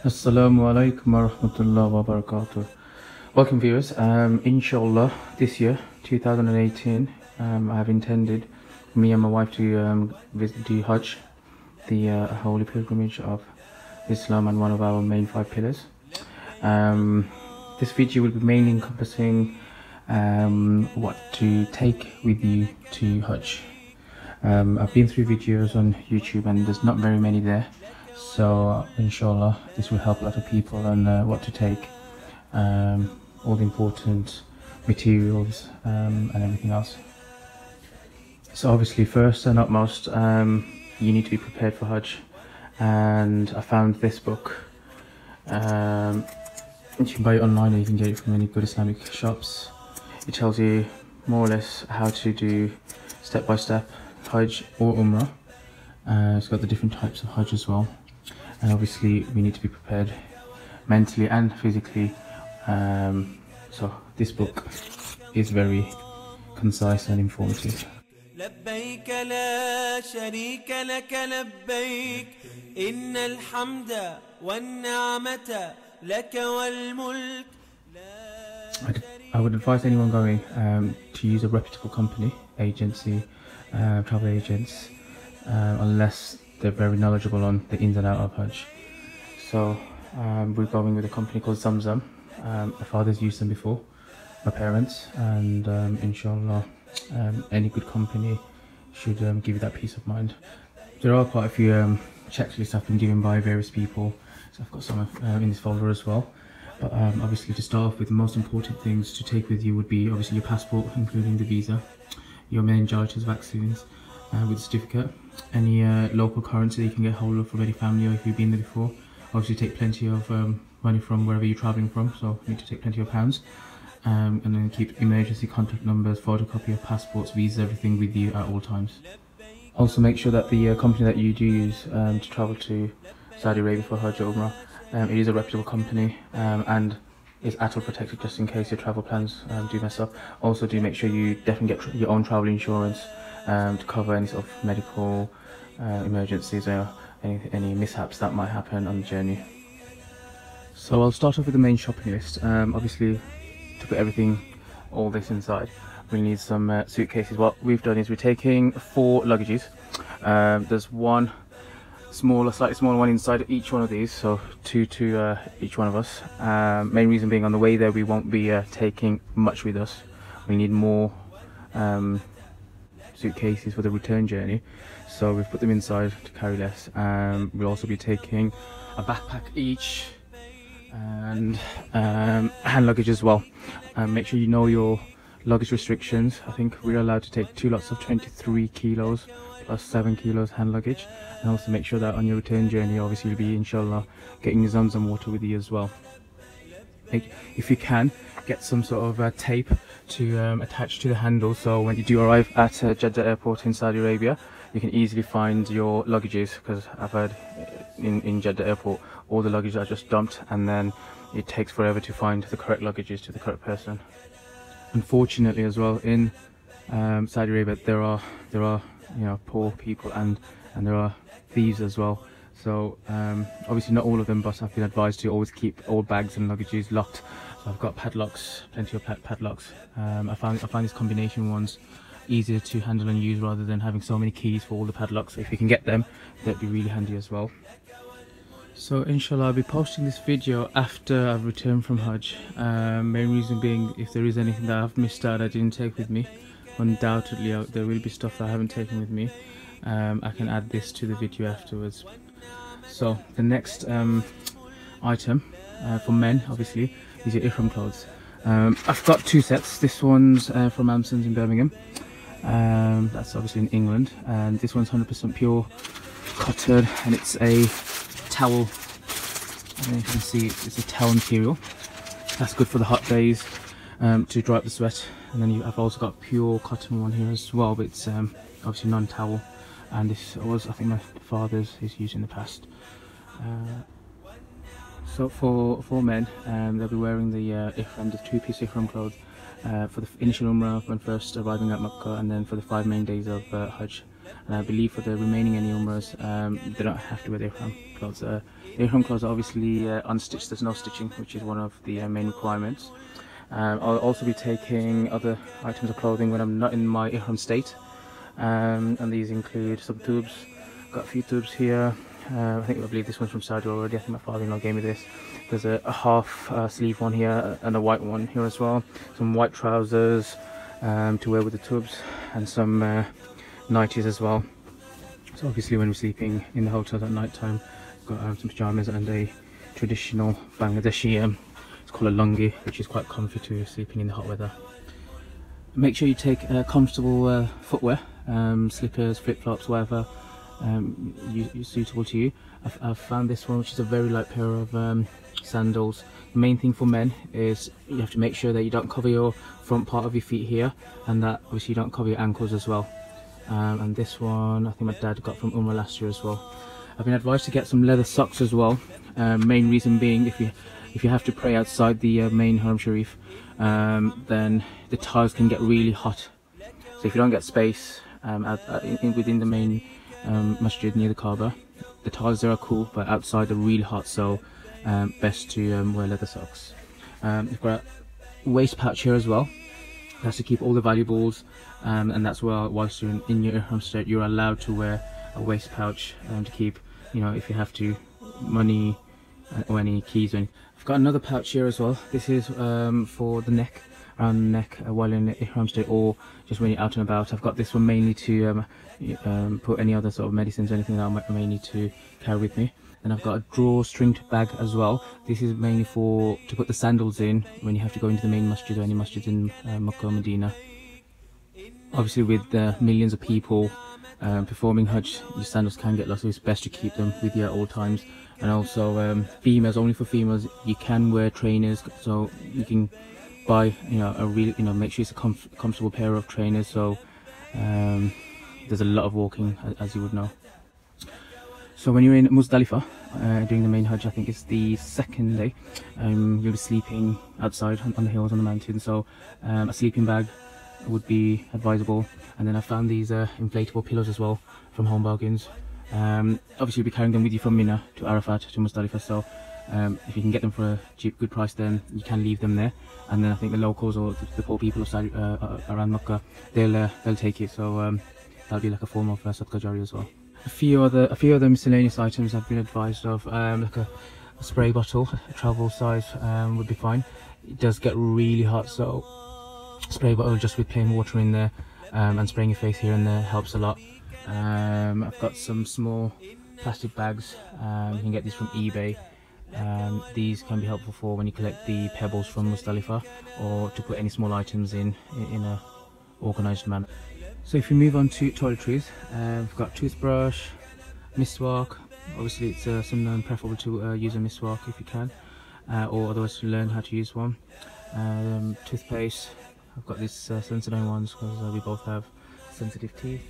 Assalamualaikum warahmatullahi wabarakatuh. Welcome viewers. Inshallah this year 2018 I have intended, me and my wife, to visit the Hajj, the holy pilgrimage of Islam and one of our main 5 pillars. This video will be mainly encompassing what to take with you to Hajj. I've been through videos on YouTube and there's not very many there, so inshallah this will help a lot of people on what to take, all the important materials and everything else. So obviously first and utmost, you need to be prepared for Hajj, and I found this book. You can buy it online or you can get it from any good Islamic shops. It tells you more or less how to do step by step Hajj or umrah. It's got the different types of Hajj as well, and obviously we need to be prepared mentally and physically. So this book is very concise and informative. لبيك لا شريك لك لبيك إن الحمد والنعمة لك والملك. I would advise anyone going to use a reputable company, agency, travel agents, unless they're very knowledgeable on the ins and outs of Hajj. So we're going with a company called Zamzam. My father's used them before, my parents, and inshallah any good company should give you that peace of mind. There are quite a few checklists I've been given by various people, so I've got some in this folder as well. But obviously, to start off with, the most important things to take with you would be obviously your passport, including the visa, your meningitis vaccines with a certificate, any local currency you can get hold of from any family or if you've been there before. Obviously take plenty of money from wherever you're travelling from, so you need to take plenty of pounds. And then keep emergency contact numbers, photocopy of passports, visas, everything with you at all times. Also make sure that the company that you do use to travel to Saudi Arabia for Hajj or Umrah, it is a reputable company and is ATOL protected, just in case your travel plans do mess up. Also do make sure you definitely get your own travel insurance to cover any sort of medical emergencies or any mishaps that might happen on the journey. So I'll start off with the main shopping list. Obviously, to put everything, all this inside, we need some suitcases. What we've done is we're taking 4 luggages. There's one smaller, slightly smaller one inside each one of these, so 2 to each one of us. Main reason being, on the way there we won't be taking much with us. We need more suitcases for the return journey, so we've put them inside to carry less. We'll also be taking a backpack each and hand luggage as well. Make sure you know your luggage restrictions. I think we're allowed to take 2 lots of 23 kilos plus 7 kilos hand luggage, and also make sure that on your return journey obviously you'll be inshallah getting your Zamzam water with you as well. If you can, get some sort of tape to attach to the handle, so when you do arrive at Jeddah airport in Saudi Arabia you can easily find your luggages, because I've heard in Jeddah airport all the luggage are just dumped and then it takes forever to find the correct luggages to the correct person. Unfortunately as well, in Saudi Arabia there are you know, poor people and there are thieves as well. So obviously not all of them, but I've been advised to always keep all bags and luggages locked. So I've got padlocks, plenty of padlocks. I find these combination ones easier to handle and use rather than having so many keys for all the padlocks. So if you can get them, that'd be really handy as well. So inshallah I'll be posting this video after I've returned from Hajj. Main reason being, if there is anything that I've missed out I didn't take with me, undoubtedly there will be stuff that I haven't taken with me. I can add this to the video afterwards. So the next item for men obviously is your ihram clothes. I've got 2 sets. This one's from Amson's in Birmingham. That's obviously in England, and this one's 100% pure cotton, and it's a towel. I don't know if you can see it's a towel material. That's good for the hot days to dry up the sweat. And then I've also got pure cotton one here as well, but it's obviously non-towel, and this was, I think, my father's is used in the past. So for men, they'll be wearing the ihram, the 2-piece ihram clothes for the initial umrah when first arriving at Makkah, and then for the 5 main days of Hajj. And I believe for the remaining any umrahs, they don't have to wear the ihram clothes. The ihram clothes are obviously unstitched, there's no stitching, which is one of the main requirements. I'll also be taking other items of clothing when I'm not in my ihram state, and these include some tubes. Got a few tubes here. I believe this one's from Saudi already. I think my father-in-law gave me this. There's a half sleeve one here and a white one here as well. Some white trousers to wear with the tubes, and some nighties as well. So obviously when we're sleeping in the hotels at night time, got some pajamas and a traditional Bangladeshi it's called a lungi, which is quite comfy to sleeping in the hot weather. Make sure you take comfortable footwear, slippers, flip-flops, whatever suitable to you. I've found this one, which is a very light pair of sandals. The main thing for men is you have to make sure that you don't cover your front part of your feet here, and that obviously you don't cover your ankles as well. And this one I think my dad got from umrah last year as well. I've been advised to get some leather socks as well. Main reason being, if you have to pray outside the main Haram Sharif, then the tiles can get really hot. So if you don't get space within the main masjid near the Kaaba, the tiles there are cool, but outside they're really hot, so best to wear leather socks. You've got a waist pouch here as well. That's to keep all the valuables, and that's where whilst you're in your ihram state, you're allowed to wear a waist pouch to keep, you know, if you have to, money or any keys or anything. I've got another pouch here as well. This is for the neck, around the neck while in the ihram state, or just when you're out and about. I've got this one mainly to put any other sort of medicines or anything that I may need to carry with me. And I've got a drawstring bag as well. This is mainly to put the sandals in when you have to go into the main masjid or any masjid in Makkah or Medina. Obviously with millions of people performing Hajj, your sandals can get lost, so it's best to keep them with you at all times. And also females, only for females, you can wear trainers, so you can buy, you know, a really, you know, make sure it's a comfortable pair of trainers, so there's a lot of walking, as you would know. So when you're in Muzdalifah doing the main Hajj, I think it's the second day, you'll be sleeping outside on the hills, on the mountain, so a sleeping bag would be advisable. And then I found these inflatable pillows as well from Home Bargains. Obviously you'll be carrying them with you from Mina to Arafat to Muzdalifah, so if you can get them for a cheap, good price, then you can leave them there. And then I think the locals or the poor people around Makkah, they'll take it, so that'll be like a form of Sadaqah Jari as well. A few other miscellaneous items I've been advised of, like a spray bottle, a travel size would be fine. It does get really hot, so spray bottle just with plain water in there and spraying your face here and there helps a lot. I've got some small plastic bags. You can get these from eBay. These can be helpful for when you collect the pebbles from Muzdalifah, or to put any small items in a organised manner. So if you move on to toiletries, we've got toothbrush, miswak. Obviously it's sometimes preferable to use a miswak if you can, or otherwise to learn how to use one. Toothpaste, I've got this Sensodyne ones because we both have sensitive teeth.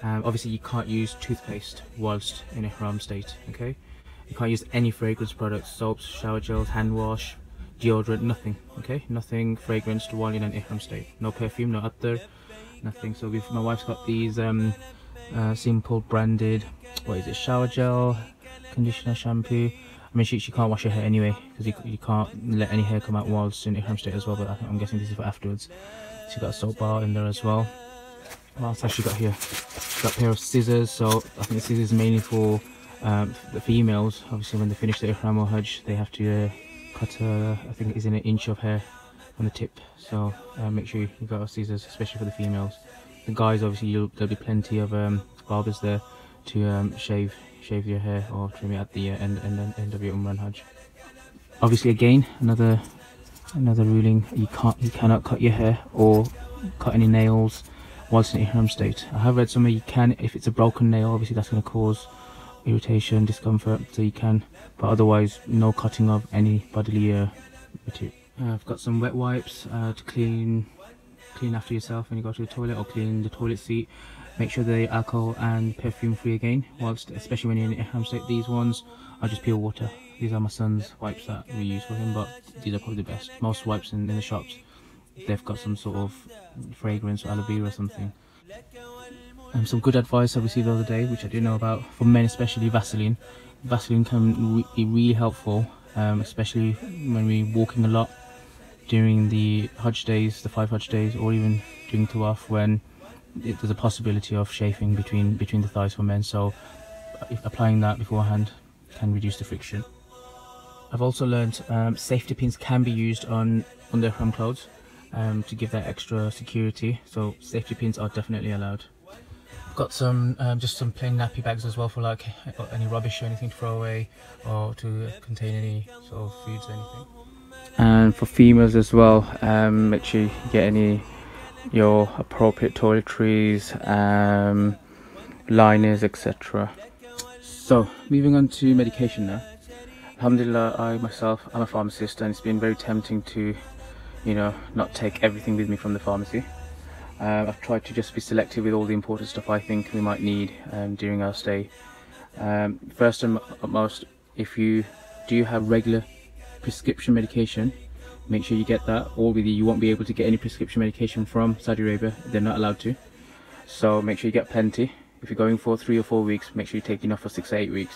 Obviously you can't use toothpaste whilst in a ihram state, okay? You can't use any fragrance products, soaps, shower gels, hand wash, deodorant, nothing, okay? Nothing fragranced while in an ihram state. No perfume, no attar, nothing. So my wife's got these simple branded, what is it, shower gel, conditioner, shampoo. I mean, she can't wash her hair anyway, because you can't let any hair come out whilst in ihram state as well, but I'm guessing this is for afterwards. She's got a soap bar in there as well. What else has she got here? She's got a pair of scissors, so I think the scissors is mainly for the females. Obviously when they finish the ihram or Hajj, they have to cut I think it is an inch of hair on the tip, so make sure you got scissors, especially for the females. The guys, obviously there'll be plenty of barbers there to shave your hair or trim it at the end of your umrah and Hajj. Obviously again, another ruling, you cannot cut your hair or cut any nails whilst in ihram state. I have read somewhere you can, if it's a broken nail, obviously that's going to cause irritation, discomfort, so you can, but otherwise no cutting of any bodily material. I've got some wet wipes to clean after yourself when you go to the toilet, or clean the toilet seat. Make sure they're alcohol and perfume free again, whilst, especially when you're in ihram state. These ones are just pure water. These are my son's wipes that we use for him, but these are probably the best. Most wipes in the shops, they've got some sort of fragrance or aloe vera or something. some good advice I received the other day, which I didn't know about, for men especially. Vaseline can be really helpful, especially when we're walking a lot during the Hajj days, the 5 Hajj days, or even during Tawaf, when there's a possibility of chafing between the thighs for men. So if applying that beforehand can reduce the friction. I've also learned safety pins can be used on the ihram clothes to give that extra security, so safety pins are definitely allowed. I've got some just some plain nappy bags as well, for like any rubbish or anything to throw away, or to contain any sort of foods or anything. And for females as well, make sure you get your appropriate toiletries, liners, etc. So moving on to medication now. Alhamdulillah, I'm a pharmacist, and it's been very tempting to, not take everything with me from the pharmacy. I've tried to just be selective with all the important stuff I think we might need during our stay. First and utmost, if you do have regular prescription medication, make sure you get that all with you. You won't be able to get any prescription medication from Saudi Arabia, they're not allowed to. So make sure you get plenty. If you're going for 3 or 4 weeks, make sure you take enough for 6 or 8 weeks.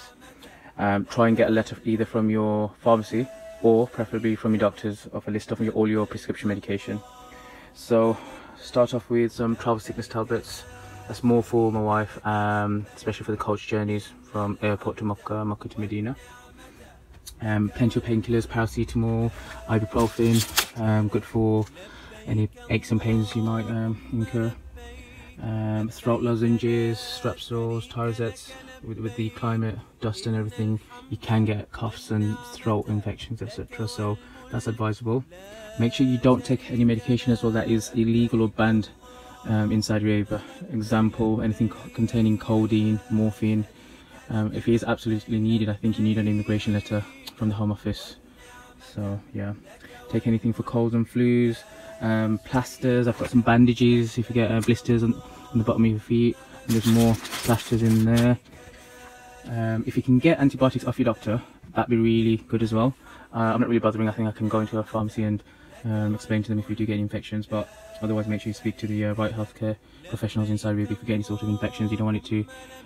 Try and get a letter either from your pharmacy or preferably from your doctors of a list of all your prescription medication. So start off with some travel sickness tablets. That's more for my wife, especially for the coach journeys from airport to Makkah to Medina. Plenty of painkillers, paracetamol, ibuprofen, good for any aches and pains you might incur. Throat lozenges, strepsils, Tyrozettes. With the climate, dust and everything, you can get coughs and throat infections, etc. So that's advisable. Make sure you don't take any medication as well that is illegal or banned in Saudi Arabia. Example, anything containing codeine, morphine. If it is absolutely needed, I think you need an immigration letter from the Home Office. So yeah, take anything for colds and flus. Plasters, I've got some bandages if you get blisters on the bottom of your feet, and there's more plasters in there. If you can get antibiotics off your doctor, that'd be really good as well. I'm not really bothering. I think I can go into a pharmacy and explain to them if you do get infections, but otherwise make sure you speak to the right healthcare professionals in Saudi Arabia if you get any sort of infections. You don't want it to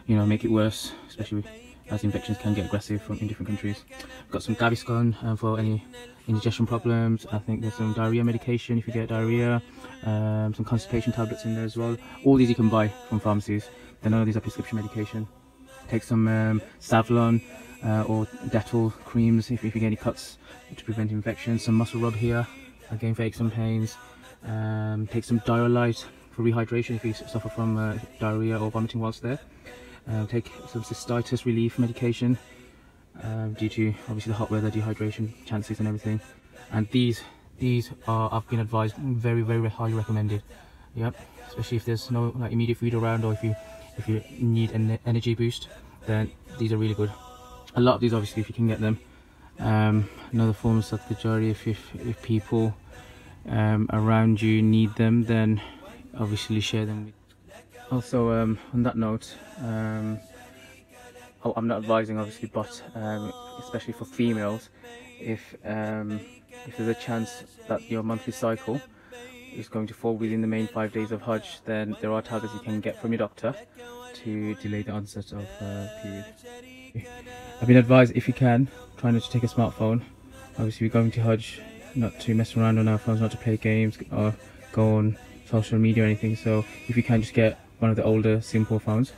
make it worse, especially as infections can get aggressive in different countries. I've got some Gaviscon for any indigestion problems. I think there's some diarrhea medication if you get diarrhea, some constipation tablets in there as well. All these you can buy from pharmacies. None of these are prescription medication. Take some Savlon or Dettol creams if you get any cuts to prevent infections. Some muscle rub here, again for aches and pains. Take some Dialyte for rehydration if you suffer from diarrhea or vomiting whilst there. Take some cystitis relief medication due to obviously the hot weather, dehydration chances and everything. And these are, I've been advised, very highly recommended. Yep, especially if there's no immediate food around, or if you need an energy boost, then these are really good. A lot of these, obviously, if you can get them. Another form of Sadaqah Jariyah, if people around you need them, then obviously share them. Also, on that note, I'm not advising obviously, but especially for females, if there's a chance that your monthly cycle is going to fall within the main 5 days of Hajj, then there are tablets you can get from your doctor to delay the onset of period. I've been advised, if you can, try not to take a smartphone. Obviously we're going to Hajj, not to mess around on our phones, not to play games or go on social media or anything. So if you can, just get one of the older simple phones.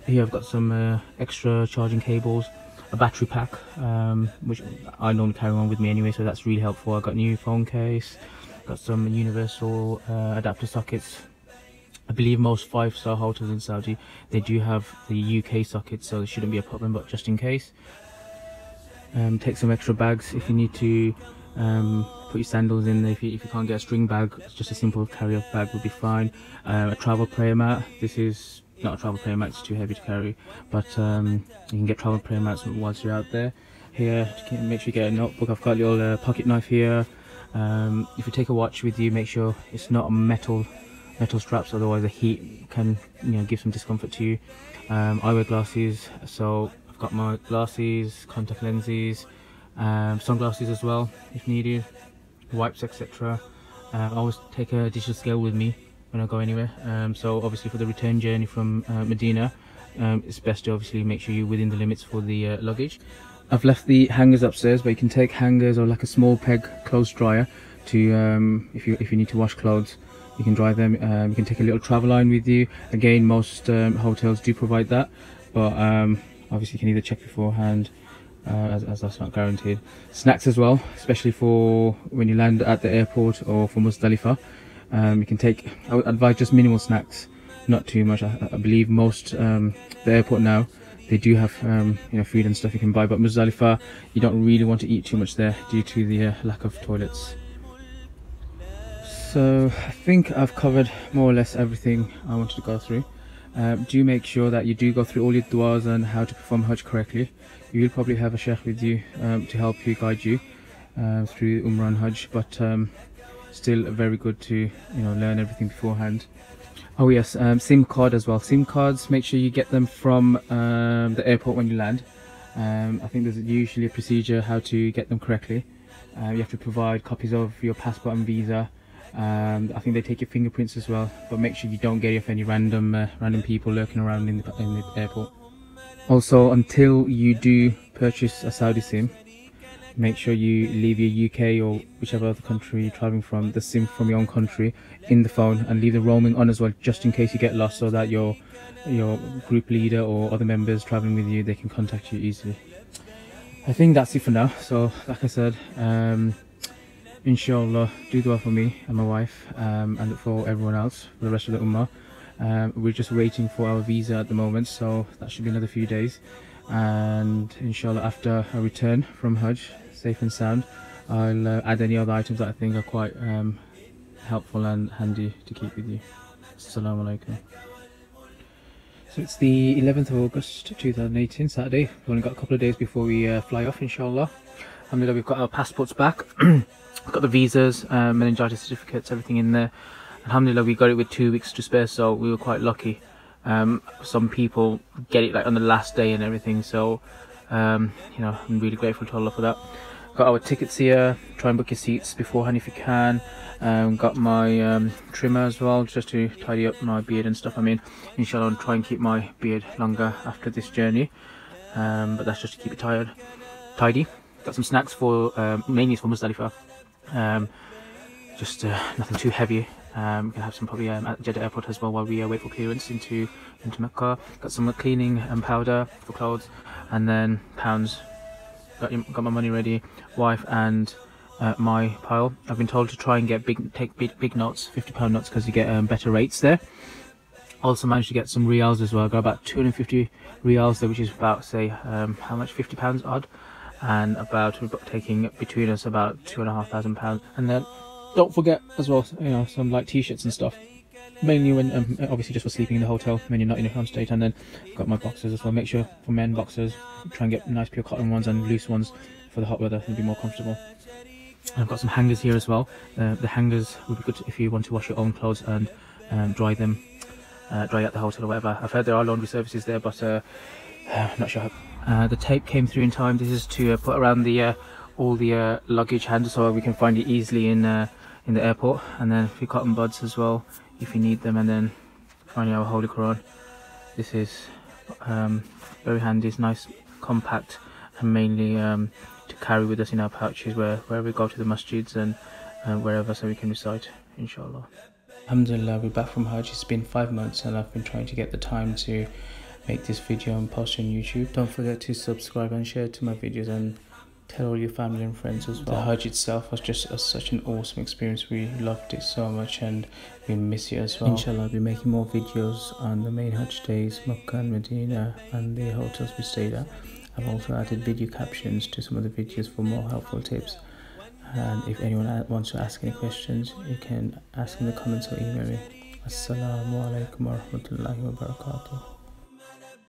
Here I've got some extra charging cables, a battery pack, which I normally carry on with me anyway, so that's really helpful. I've got a new phone case, got some universal adapter sockets. I believe most 5-star hotels in Saudi, they do have the UK sockets, so there shouldn't be a problem, but just in case. Take some extra bags if you need to put your sandals in there. If you can't get a string bag, just a simple carry-off bag would be fine. A travel prayer mat. This is not a travel prayer mat, it's too heavy to carry, but you can get travel prayer mats whilst you're out there. Here, make sure you get a notebook. I've got a little pocket knife here. If you take a watch with you, make sure it's not a metal straps, otherwise the heat can give some discomfort to you. I wear glasses, so I've got my glasses, contact lenses, sunglasses as well if needed, wipes, etc. I always take a digital scale with me when I go anywhere. So obviously for the return journey from Medina, it's best to obviously make sure you're within the limits for the luggage. I've left the hangers upstairs, but you can take hangers or like a small peg clothes dryer to if you need to wash clothes, you can dry them. You can take a little travel line with you. Again, most hotels do provide that, but obviously you can either check beforehand, as that's not guaranteed. Snacks as well, especially for when you land at the airport or for Muzdalifah. You can take, I would advise just minimal snacks, not too much. I believe most the airport now, they do have food and stuff you can buy, but Muzdalifah, you don't really want to eat too much there due to the lack of toilets. So I think I've covered more or less everything I wanted to go through. Do make sure that you do go through all your du'as and how to perform Hajj correctly. You will probably have a sheikh with you to help you, guide you through Umrah and Hajj, but still very good to learn everything beforehand. Oh yes, SIM card as well. SIM cards, make sure you get them from the airport when you land. I think there's usually a procedure how to get them correctly. You have to provide copies of your passport and visa. I think they take your fingerprints as well, but make sure you don't get off any random people lurking around in the airport. Also, until you do purchase a Saudi SIM, make sure you leave your UK or whichever other country you're traveling from, the SIM from your own country in the phone, and leave the roaming on as well, just in case you get lost, so that your group leader or other members traveling with you, they can contact you easily. I think that's it for now. So like I said, inshallah, do dua for me and my wife, and for everyone else, for the rest of the ummah. We're just waiting for our visa at the moment, so that should be another few days, and inshallah after I return from Hajj safe and sound, I'll add any other items that I think are quite helpful and handy to keep with you. Assalamualaikum. So it's the 11th of August 2018, Saturday. We've only got a couple of days before we fly off, inshallah. Alhamdulillah, we've got our passports back. We've got the visas, meningitis certificates, everything in there. Alhamdulillah, we got it with 2 weeks to spare, so we were quite lucky. Some people get it like on the last day and everything, so I'm really grateful to Allah for that. Got our tickets here. Try and book your seats beforehand if you can. Got my trimmer as well, just to tidy up my beard and stuff. I mean, inshallah, I'll try and keep my beard longer after this journey, but that's just to keep it tidy. Got some snacks for mainly for Muzdalifah. Just nothing too heavy. We can have some probably at Jeddah airport as well while we wait for clearance into Mecca. Got some cleaning and powder for clothes, and then pounds. Got my money ready. Wife and my pile. I've been told to try and take big notes, £50 notes, because you get better rates there. Also managed to get some riyals as well. Got about 250 riyals there, which is about, say, how much? £50 odd, and about, we're taking between us about £2,500. And then don't forget as well, some like t-shirts and stuff, mainly when obviously just for sleeping in the hotel when you're not in your home state. And then got my boxers as well. Make sure for men boxers, try and get nice pure cotton ones and loose ones for the hot weather, it'll be more comfortable. And I've got some hangers here as well. The hangers would be good if you want to wash your own clothes and dry them, dry at the hotel or whatever. I've heard there are laundry services there, but not sure how. The tape came through in time. This is to put around the all the luggage handles, so we can find it easily in the airport. And then a few cotton buds as well if you need them. And then finally our Holy Quran. This is very handy. It's nice, compact, and mainly to carry with us in our pouches where we go to the masjids and wherever, so we can recite, inshallah. Alhamdulillah, we're back from Hajj. It's been 5 months and I've been trying to get the time to make this video and post on YouTube. Don't forget to subscribe and share to my videos, and tell all your family and friends as well. The Hajj itself was just such an awesome experience. We loved it so much and we miss you as well. Inshallah, I'll be making more videos on the main Hajj days, Makkah and Medina, and the hotels we stayed at. I've also added video captions to some of the videos for more helpful tips. And if anyone wants to ask any questions, you can ask in the comments or email me. Assalamualaikum warahmatullahi wabarakatuh.